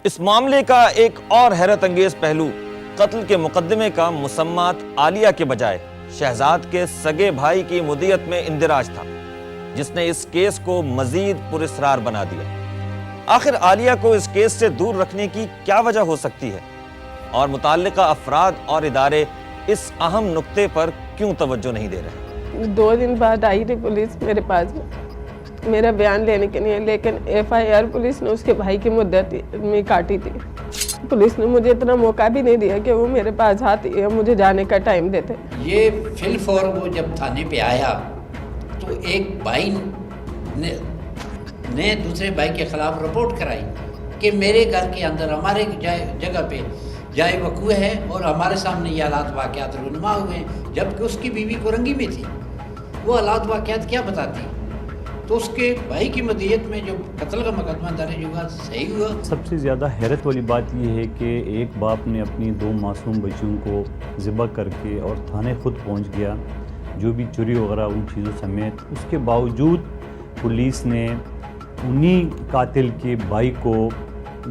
اس معاملے کا ایک اور حیرت انگیز پہلو قتل کے مقدمے کا مسمات عالیہ کے بجائے شہزاد کے سگے بھائی کی مدیت میں اندراج تھا، جس نے اس کیس کو مزید پراسرار بنا دیا۔ آخر عالیہ کو اس کیس سے دور رکھنے کی کیا وجہ ہو سکتی ہے، اور متعلقہ افراد اور ادارے اس اہم نقطے پر کیوں توجہ نہیں دے رہے؟ 2 دن بعد آئی تھی پولیس میرے پاس میرا بیان لینے کے لیے، لیکن FIR پولیس نے اس کے بھائی کی مدت میں کاٹی تھی۔ پولیس نے مجھے اتنا موقع بھی نہیں دیا کہ وہ میرے پاس آتی ہے، مجھے جانے کا ٹائم دیتے۔ یہ فی الفور وہ جب تھانے پہ آیا تو ایک بھائی نے دوسرے بھائی کے خلاف رپورٹ کرائی کہ میرے گھر کے اندر ہمارے جگہ پہ جائے وقوع ہے اور ہمارے سامنے یہ حالات واقعات رونما ہوئے ہیں، جبکہ اس کی بیوی کورنگی میں تھی۔ وہ حالات واقعات کیا بتاتی؟ تو اس کے بھائی کی مدیت میں جو قتل کا مقدمہ درج ہوا صحیح ہوا۔ سب سے زیادہ حیرت والی بات یہ ہے کہ ایک باپ نے اپنی 2 معصوم بچیوں کو ذبح کر کے اور تھانے خود پہنچ گیا، جو بھی چوری وغیرہ ان چیزوں سمیت، اس کے باوجود پولیس نے انہی قاتل کے بھائی کو،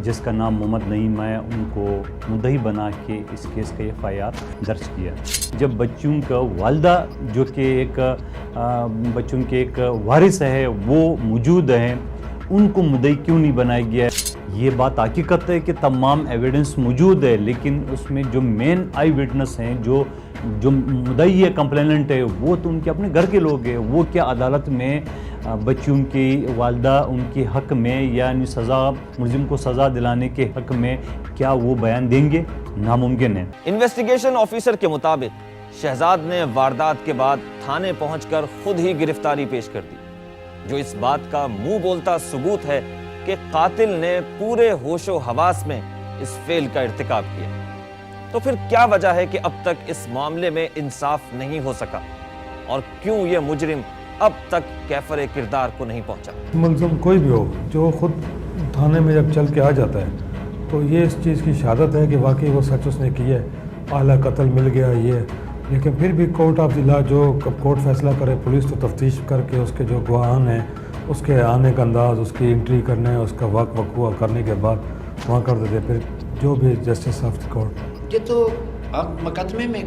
جس کا نام محمد نعیم ہے، ان کو مدعی بنا کے اس کیس کا FIR درج کیا۔ جب بچوں کا والدہ جو کہ ایک بچوں کے ایک وارث ہے وہ موجود ہیں، ان کو مدعی کیوں نہیں بنایا گیا؟ یہ بات حقیقت ہے کہ تمام ایویڈنس موجود ہے، لیکن اس میں جو مین آئی وٹنس ہیں، جو مدعی ہے، کمپلیننٹ ہے، وہ تو ان کے اپنے گھر کے لوگ ہیں۔ وہ کیا عدالت میں بچوں کی والدہ ان کے حق میں، یعنی سزا، ملزم کو سزا دلانے کے حق میں کیا وہ بیان دیں گے؟ ناممکن ہے۔ انویسٹیگیشن آفیسر کے مطابق شہزاد نے واردات کے بعد تھانے پہنچ کر خود ہی گرفتاری پیش کر دی، جو اس بات کا منہ بولتا ثبوت ہے کہ قاتل نے پورے ہوش و حواس میں اس فعل کا ارتکاب کیا۔ تو پھر کیا وجہ ہے کہ اب تک اس معاملے میں انصاف نہیں ہو سکا، اور کیوں یہ مجرم اب تک کیفر کردار کو نہیں پہنچا؟ ملزم کوئی بھی ہو جو خود تھانے میں جب چل کے آ جاتا ہے تو یہ اس چیز کی شہادت ہے کہ واقعی وہ سچ اس نے کی ہے، اعلیٰ قتل مل گیا یہ، لیکن پھر بھی کورٹ آف دی لا جو کورٹ فیصلہ کرے، پولیس تو تفتیش کر کے اس کے جو گواہان ہیں، اس کے آنے کا انداز، اس کی انٹری کرنے، اس کا وقوع کرنے کے بعد وہاں کر دیتے، پھر جو بھی جسٹس آف دی کورٹ۔ یہ تو اب مقدمے میں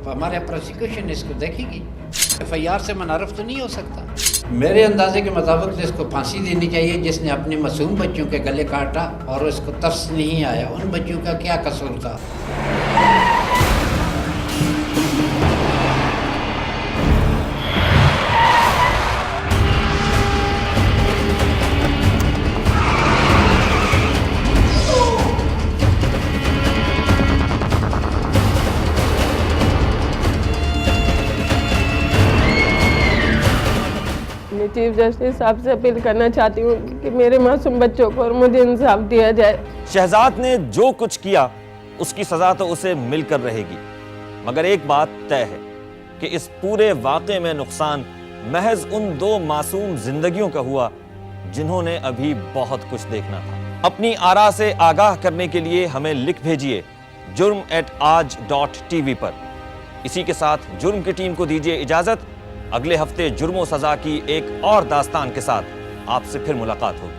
ہمارے پروسیکیوشن اس کو دیکھے گی، FIR سے منعرف تو نہیں ہو سکتا۔ میرے اندازے کے مطابق اس کو پھانسی دینی چاہیے، جس نے اپنے معصوم بچوں کے گلے کاٹا اور اس کو ترس نہیں آیا۔ ان بچوں کا کیا قصور تھا؟ میں چیف جسٹس صاحب سے اپیل کرنا چاہتی ہوں کہ میرے معصوم بچوں کو اور مجھے انصاف دیا جائے۔ شہزاد نے جو کچھ کیا اس کی سزا تو اسے مل کر رہے گی، مگر ایک بات طے ہے کہ اس پورے واقعے میں نقصان محض ان 2 معصوم زندگیوں کا ہوا جنہوں نے ابھی بہت کچھ دیکھنا تھا۔ اپنی آراء سے آگاہ کرنے کے لیے ہمیں لکھ بھیجیے jurm@aaj.tv پر۔ اسی کے ساتھ جرم کی ٹیم کو دیجیے اجازت۔ اگلے ہفتے جرم و سزا کی ایک اور داستان کے ساتھ آپ سے پھر ملاقات ہوگی۔